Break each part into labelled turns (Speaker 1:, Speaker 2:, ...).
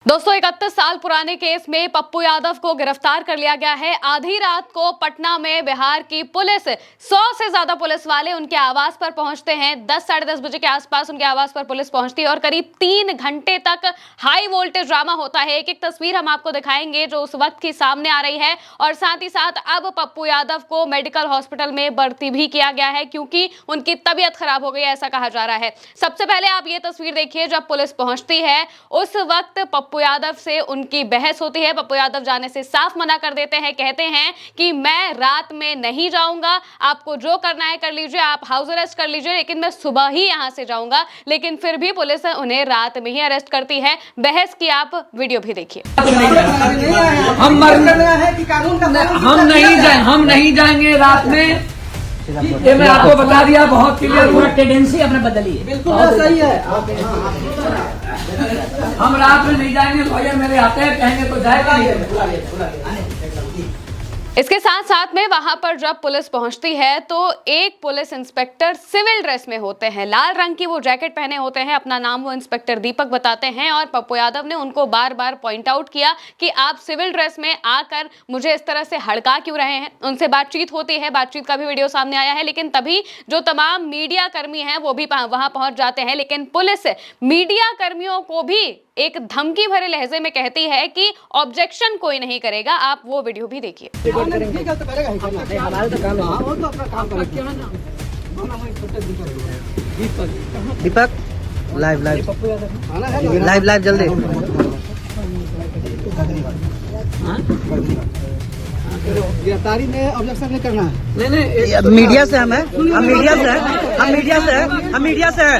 Speaker 1: दोस्तों 31 साल पुराने केस में पप्पू यादव को गिरफ्तार कर लिया गया है। आधी रात को पटना में बिहार की पुलिस 100 से ज्यादा पुलिस वाले उनके आवास पर पहुंचते हैं। 10 साढ़े 10 बजे के आसपास उनके आवास पर पुलिस पहुंचती है और करीब 3 घंटे तक हाई वोल्टेज ड्रामा होता है। एक एक तस्वीर हम आपको दिखाएंगे जो उस वक्त की सामने आ रही है। और साथ ही साथ अब पप्पू यादव को मेडिकल हॉस्पिटल में भर्ती भी किया गया है क्योंकि उनकी तबीयत खराब हो गई, ऐसा कहा जा रहा है। सबसे पहले आप ये तस्वीर देखिए, जब पुलिस पहुंचती है उस वक्त पप्पू यादव से उनकी बहस होती है। पप्पू यादव जाने से साफ मना कर देते हैं, कहते हैं कि मैं रात में नहीं जाऊंगा, आपको जो करना है कर लीजिए, आप हाउस अरेस्ट कर लीजिए, लेकिन मैं सुबह ही यहां से जाऊंगा। लेकिन फिर भी पुलिस उन्हें रात में ही अरेस्ट करती है। बहस की आप वीडियो भी देखिए।
Speaker 2: हम नहीं जाएंगे रात में, ये मैं आपको बता दिया। बहुत क्लियर हुआ, टेंडेंसी अपने बदली है, बिल्कुल सही है। हम रात में नहीं जाएंगे, लॉयर मेरे आते हैं, कहेंगे तो जाएगा।
Speaker 1: इसके साथ साथ में वहां पर जब पुलिस पहुंचती है तो एक पुलिस इंस्पेक्टर सिविल ड्रेस में होते हैं, लाल रंग की वो जैकेट पहने होते हैं। अपना नाम वो इंस्पेक्टर दीपक बताते हैं और पप्पू यादव ने उनको बार बार पॉइंट आउट किया कि आप सिविल ड्रेस में आकर मुझे इस तरह से हड़का क्यों रहे हैं। उनसे बातचीत होती है, बातचीत का भी वीडियो सामने आया है। लेकिन तभी जो तमाम मीडिया कर्मी हैं वो भी वहां पहुंच जाते हैं। लेकिन पुलिस मीडिया कर्मियों को भी एक धमकी भरे लहजे में कहती है कि ऑब्जेक्शन कोई नहीं करेगा। आप वो वीडियो भी देखिए।
Speaker 3: दीपक लाइव जल्दी।
Speaker 4: गिरफ्तारी में ऑब्जेक्शन नहीं करना है।
Speaker 3: नहीं, मीडिया से हम मीडिया से है।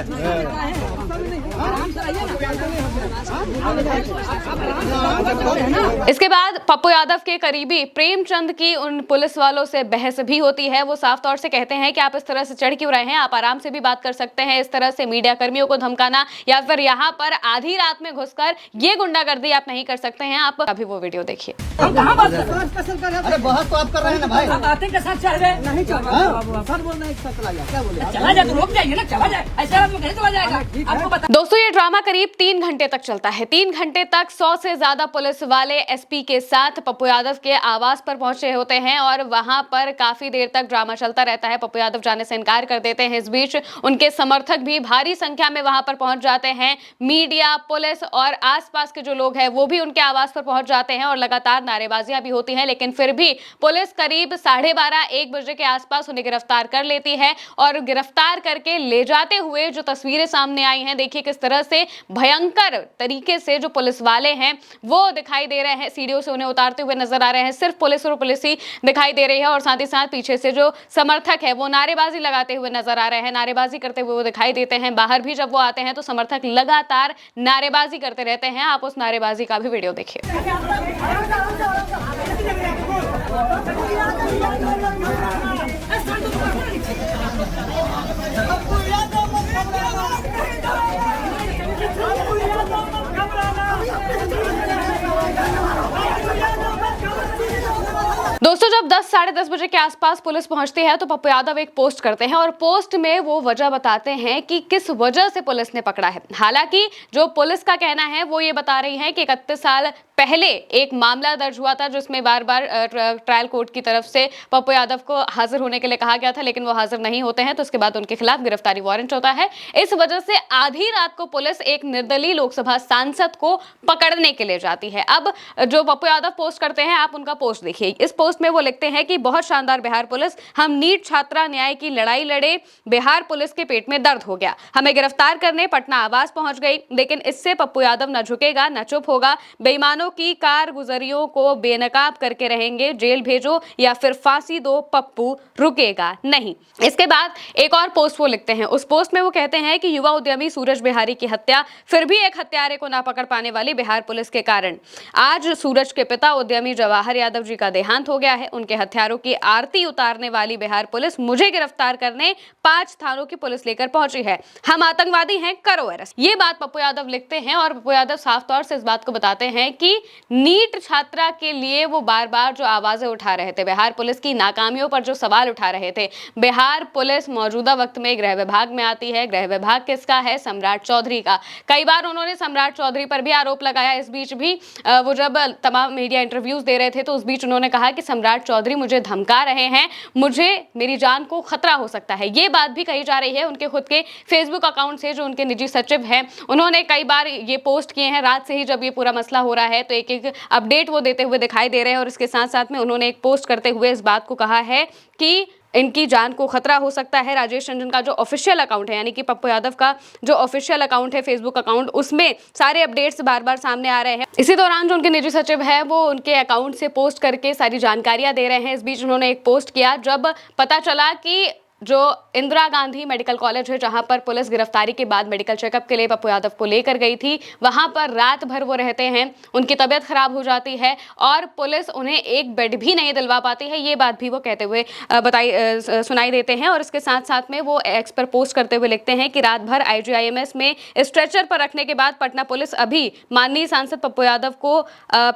Speaker 1: इसके बाद पप्पू यादव के करीबी प्रेमचंद की उन पुलिस वालों से बहस भी होती है। वो साफ तौर से कहते हैं कि आप इस तरह से चढ़ क्यों रहे हैं, आप आराम से भी बात कर सकते हैं। इस तरह से मीडिया कर्मियों को धमकाना या फिर यहाँ पर आधी रात में घुसकर ये गुंडागर्दी आप नहीं कर सकते हैं। आप अभी वो वीडियो देखिए।
Speaker 4: अरे बहुत तो आप कर रहे हैं ना भाई,
Speaker 2: बातें के साथ चल रहे नहीं चल रहा।
Speaker 4: सर बोल रहे हैं, चला जाए, क्या बोले,
Speaker 2: चला जाए तो रुक जाइए ना, चला जाए, ऐसे आदमी कैसे चला जाएगा। आपको बता
Speaker 1: दोस्तों ये ड्रामा करीब 3 घंटे तक चलता है। 3 घंटे तक 100 से ज्यादा पुलिस वाले एसपी के साथ पप्पू यादव के आवास पर पहुंचे होते हैं और वहां पर काफी देर तक ड्रामा चलता रहता है। पप्पू यादव जाने से इनकार कर देते हैं। इस बीच उनके समर्थक भी भारी संख्या में वहां पर पहुंच जाते हैं। मीडिया, पुलिस और आसपास के जो लोग हैं वो भी उनके आवास पर पहुंच जाते हैं और लगातार नारेबाजियां भी होती हैं। लेकिन फिर भी पुलिस करीब 12:30-1 बजे के आसपास उन्हें गिरफ्तार कर लेती है और गिरफ्तार करके ले जाते हुए जो तस्वीरें सामने आई हैं, देखिए किस तरह से भयंकर तरीके से जो पुलिस वाले हैं वो दिखाई दे रहे हैं। सीढ़ियों से उन्हें उतारते हुए नजर आ रहे हैं। सिर्फ पुलिस और पुलिस ही दिखाई दे रही है और साथ ही साथ पीछे से जो समर्थक है वो नारेबाजी लगाते हुए नजर आ रहे हैं, नारेबाजी करते हुए वो दिखाई देते हैं। बाहर भी जब वो आते हैं तो समर्थक लगातार नारेबाजी करते रहते हैं। आप उस नारेबाजी का भी वीडियो देखिए। दोस्तों जब 10 साढ़े 10 बजे के आसपास पुलिस पहुंचती है तो पप्पू यादव एक पोस्ट करते हैं और पोस्ट में वो वजह बताते हैं कि किस वजह से पुलिस ने पकड़ा है। हालांकि जो पुलिस का कहना है वो ये बता रही है कि 31 साल पहले एक मामला दर्ज हुआ था जिसमें बार बार ट्रायल कोर्ट की तरफ से पप्पू यादव को हाजिर होने के लिए कहा गया था, लेकिन वो हाजिर नहीं होते हैं। तो उसके बाद उनके खिलाफ गिरफ्तारी वारंट होता है। इस वजह से आधी रात को पुलिस एक निर्दलीय लोकसभा सांसद को पकड़ने के लिए जाती है। अब जो पप्पू यादव पोस्ट करते हैं, आप उनका पोस्ट देखिए। इस पोस्ट में वो लिखते हैं कि बहुत शानदार बिहार पुलिस, हम नीट छात्रा न्याय की लड़ाई लड़े, बिहार पुलिस के पेट में दर्द हो गया, हमें गिरफ्तार करने पटना आवास पहुंच गई, लेकिन इससे पप्पू यादव न झुकेगा न चुप होगा, बेईमानों की कारगुजरियों को बेनकाब करके रहेंगे, जेल भेजो या फिर फांसी दो, पप्पू रुकेगा नहीं। इसके बाद एक और पोस्ट वो लिखते हैं। उस पोस्ट में वो कहते हैं कि युवा उद्यमी सूरज बिहारी की हत्या, फिर भी एक हत्यारे को ना पकड़ पाने वाली बिहार पुलिस के कारण आज सूरज के पिता उद्यमी जवाहर यादव जी का देहांत हो गया है। उनके हत्यारों की आरती उतारने वाली बिहार पुलिस मुझे गिरफ्तार करने 5 थानों की पुलिस लेकर पहुंची है। हम आतंकवादी हैं, करो अरेस्ट। ये बात पप्पू यादव लिखते हैं और पप्पू यादव साफ तौर से इस बात को बताते हैं कि नीट छात्रा के लिए वो बार बार जो आवाजें उठा रहे थे, बिहार पुलिस की नाकामियों पर जो सवाल उठा रहे थे। बिहार पुलिस मौजूदा वक्त में गृह विभाग में आती है। गृह विभाग किसका है? सम्राट चौधरी का। कई बार उन्होंने सम्राट चौधरी पर भी आरोप लगाया। इस बीच भी वो जब तमाम मीडिया इंटरव्यूज दे रहे थे तो उस बीच उन्होंने कहा कि सम्राट चौधरी मुझे धमका रहे हैं, मुझे मेरी जान को खतरा हो सकता है। ये बात भी कही जा रही है उनके खुद के फेसबुक अकाउंट से। जो उनके निजी सचिव हैं उन्होंने कई बार ये पोस्ट किए हैं। रात से ही जब ये पूरा मसला हो रहा है तो एक एक अपडेट वो देते हुए दिखाई दे रहे हैं और इसके साथ साथ में उन्होंने एक पोस्ट करते हुए इस बात को कहा है कि इनकी जान को खतरा हो सकता है। राजेश रंजन का जो ऑफिशियल अकाउंट है, यानी कि पप्पू यादव का जो ऑफिशियल अकाउंट है फेसबुक अकाउंट, उसमें सारे अपडेट्स बार बार सामने आ रहे हैं। इसी दौरान जो उनके निजी सचिव है वो उनके अकाउंट से पोस्ट करके सारी जानकारियां दे रहे हैं। इस बीच उन्होंने एक पोस्ट किया जब पता चला कि जो इंदिरा गांधी मेडिकल कॉलेज है जहां पर पुलिस गिरफ्तारी के बाद मेडिकल चेकअप के लिए पप्पू यादव को लेकर गई थी, वहां पर रात भर वो रहते हैं, उनकी तबीयत खराब हो जाती है और पुलिस उन्हें एक बेड भी नहीं दिलवा पाती है। ये बात भी वो कहते हुए सुनाई देते हैं और इसके साथ साथ में वो एक्स पर पोस्ट करते हुए लिखते हैं कि रात भर IGIMS में स्ट्रेचर पर रखने के बाद पटना पुलिस अभी माननीय सांसद पप्पू यादव को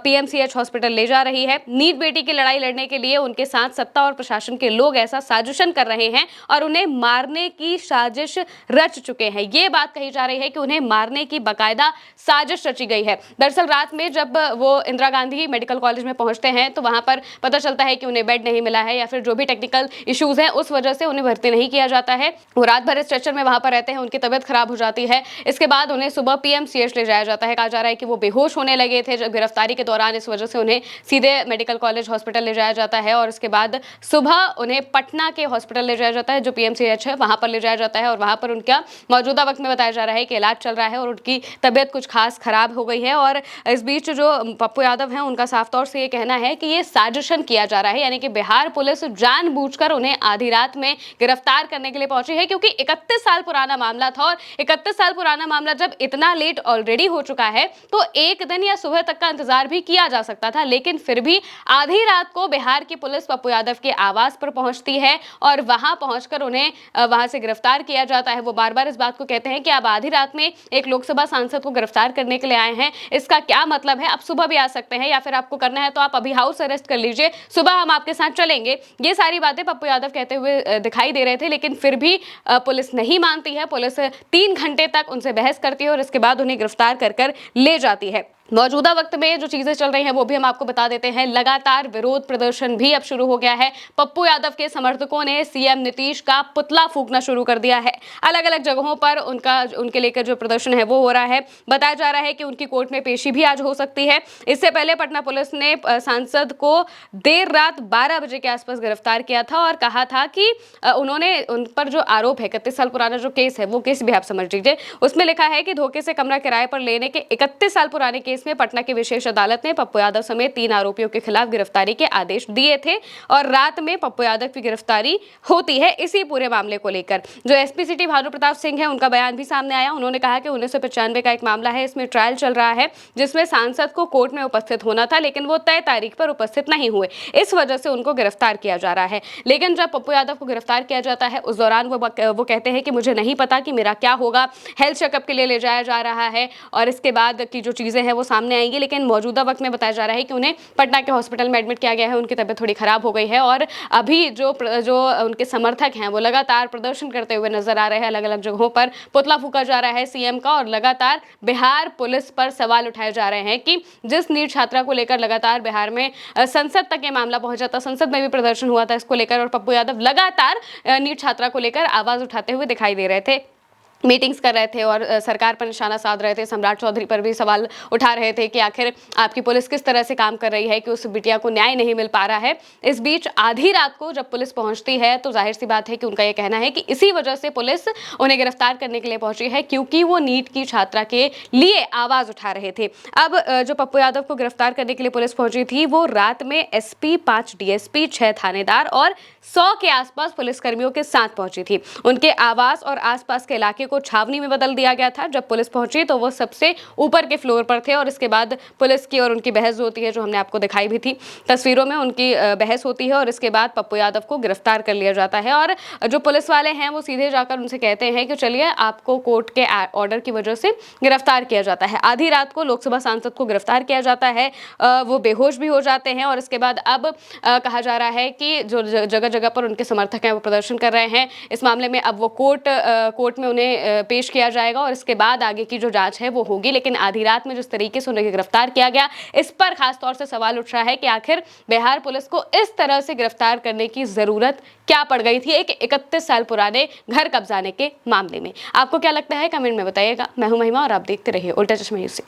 Speaker 1: PMCH हॉस्पिटल ले जा रही है। नीट बेटी की लड़ाई लड़ने के लिए उनके साथ सत्ता और प्रशासन के लोग ऐसा साजिशन कर रहे हैं और उन्हें मारने की साजिश रच चुके हैं। ये बात कही जा रही है कि उन्हें मारने की बकायदा साजिश रची गई है। दरअसल रात में जब वो इंदिरा गांधी मेडिकल कॉलेज में पहुंचते हैं तो वहां पर पता चलता है कि उन्हें बेड नहीं मिला है या फिर जो भी टेक्निकल इश्यूज हैं उस वजह से उन्हें भर्ती नहीं किया जाता है। वो रात भर स्ट्रेचर में वहां पर रहते हैं, उनकी तबीयत खराब हो जाती है। इसके बाद उन्हें सुबह PMCH ले जाया जाता है। कहा जा रहा है कि वो बेहोश होने लगे थे जब गिरफ्तारी के दौरान, इस वजह से उन्हें सीधे मेडिकल कॉलेज हॉस्पिटल ले जाया जाता है और उसके बाद सुबह उन्हें पटना के हॉस्पिटल ले जाया जाता है जो PMCH है, वहां पर ले जाया जाता है और वहां पर उनका मौजूदा वक्त में बताया जा रहा है कि इलाज चल रहा है और उनकी तबीयत कुछ खास खराब हो गई है। और इस बीच जो पप्पू यादव हैं उनका साफ तौर से ये कहना है कि ये साजिशन किया जा रहा है, यानी कि बिहार पुलिस जानबूझकर उन्हें आधी रात में गिरफ्तार करने के लिए पहुंची है, क्योंकि 31 साल पुराना मामला था और 31 साल पुराना मामला जब इतना लेट ऑलरेडी हो चुका है तो एक दिन या सुबह तक का इंतजार भी किया जा सकता था। लेकिन फिर भी आधी रात को बिहार की पुलिस पप्पू यादव के आवास पर पहुंचती है और वहां पहुंचकर उन्हें वहां से गिरफ्तार किया जाता है। वो बार बार इस बात को कहते हैं कि आप आधी रात में एक लोकसभा सांसद को गिरफ्तार करने के लिए आए हैं, इसका क्या मतलब है? आप सुबह भी आ सकते हैं या फिर आपको करना है तो आप अभी हाउस अरेस्ट कर लीजिए, सुबह हम आपके साथ चलेंगे। ये सारी बातें पप्पू यादव कहते हुए दिखाई दे रहे थे, लेकिन फिर भी पुलिस नहीं मानती है। पुलिस 3 घंटे तक उनसे बहस करती है और इसके बाद उन्हें गिरफ्तार कर ले जाती है। मौजूदा वक्त में जो चीजें चल रही हैं वो भी हम आपको बता देते हैं। लगातार विरोध प्रदर्शन भी अब शुरू हो गया है। पप्पू यादव के समर्थकों ने CM नीतीश का पुतला फूंकना शुरू कर दिया है। अलग अलग जगहों पर उनके लेकर जो प्रदर्शन है वो हो रहा है। बताया जा रहा है कि उनकी कोर्ट में पेशी भी आज हो सकती है। इससे पहले पटना पुलिस ने सांसद को देर रात 12 बजे के आसपास गिरफ्तार किया था और कहा था कि उन्होंने उन पर जो आरोप है, 31 साल पुराना जो केस है, वो केस भी आप समझ लीजिए, उसमें लिखा है कि धोखे से कमरा किराए पर लेने के 31 साल पुराने केस में पटना की विशेष अदालत ने पप्पू यादव समेत 3 आरोपियों के खिलाफ गिरफ्तारी के आदेश दिए थे और रात में पप्पू यादव की गिरफ्तारी होती है इसी पूरे मामले को लेकर। जो SP सिटी भानु प्रताप सिंह है उनका बयान भी सामने आया। उन्होंने कहा कि 1995 का एक मामला है, इसमें ट्रायल चल रहा है जिसमें सांसद को कोर्ट में उपस्थित होना था, लेकिन वो तय तारीख पर उपस्थित नहीं हुए, इस वजह से उनको गिरफ्तार किया जा रहा है। लेकिन जब पप्पू यादव को गिरफ्तार किया जाता है उस दौरान वो कहते हैं कि मुझे नहीं पता कि मेरा क्या होगा, हेल्थ चेकअप के लिए ले जाया जा रहा है और इसके बाद की जो चीजें हैं वो सामने आएंगी। लेकिन मौजूदा वक्त में बताया जा रहा है कि उन्हें पटना के हॉस्पिटल में एडमिट किया गया है, उनकी तबीयत थोड़ी खराब हो गई है और अभी जो उनके समर्थक हैं वो लगातार प्रदर्शन करते हुए नजर आ रहे हैं। अलग अलग जगहों पर पुतला फूंका जा रहा है CM का और लगातार बिहार पुलिस पर सवाल उठाए जा रहे हैं कि जिस नीट छात्रा को लेकर लगातार बिहार में संसद तक ये मामला पहुंचा था, संसद में भी प्रदर्शन हुआ था इसको लेकर और पप्पू यादव लगातार नीट छात्रा को लेकर आवाज उठाते हुए दिखाई दे रहे थे, मीटिंग्स कर रहे थे और सरकार पर निशाना साध रहे थे। सम्राट चौधरी पर भी सवाल उठा रहे थे कि आखिर आपकी पुलिस किस तरह से काम कर रही है कि उस बिटिया को न्याय नहीं मिल पा रहा है। इस बीच आधी रात को जब पुलिस पहुंचती है तो जाहिर सी बात है कि उनका यह कहना है कि इसी वजह से पुलिस उन्हें गिरफ्तार करने के लिए पहुंची है, क्योंकि वो नीट की छात्रा के लिए आवाज उठा रहे थे। अब जो पप्पू यादव को गिरफ्तार करने के लिए पुलिस पहुंची थी वो रात में SP, 5 DSP, 6 थानेदार और 100 के आसपास पुलिसकर्मियों के साथ पहुंची थी। उनके आवास और आसपास के इलाके को छावनी में बदल दिया गया था। जब पुलिस पहुंची तो वो सबसे ऊपर के फ्लोर पर थे और इसके बाद पुलिस की और उनकी बहस होती है, जो हमने आपको दिखाई भी थी तस्वीरों में, उनकी बहस होती है और इसके बाद पप्पू यादव को गिरफ्तार कर लिया जाता है। और जो पुलिस वाले हैं वो सीधे जाकर उनसे कहते हैं कि चलिए आपको कोर्ट के ऑर्डर की वजह से गिरफ्तार किया जाता है। आधी रात को लोकसभा सांसद को गिरफ्तार किया जाता है, वो बेहोश भी हो जाते हैं और इसके बाद अब कहा जा रहा है कि जो जगह जगह पर उनके समर्थक हैं वो प्रदर्शन कर रहे हैं। इस मामले में अब वो कोर्ट में उन्हें पेश किया जाएगा और इसके बाद आगे की जो जांच है वो होगी। लेकिन आधी रात में जिस तरीके से उन्हें गिरफ्तार किया गया, इस पर खासतौर से सवाल उठ रहा है कि आखिर बिहार पुलिस को इस तरह से गिरफ्तार करने की जरूरत क्या पड़ गई थी एक 31 साल पुराने घर कब्जाने के मामले में। आपको क्या लगता है, कमेंट में बताइएगा। मैं हूं महिमा और आप देखते रहिए उल्टा चश्मा न्यूज़।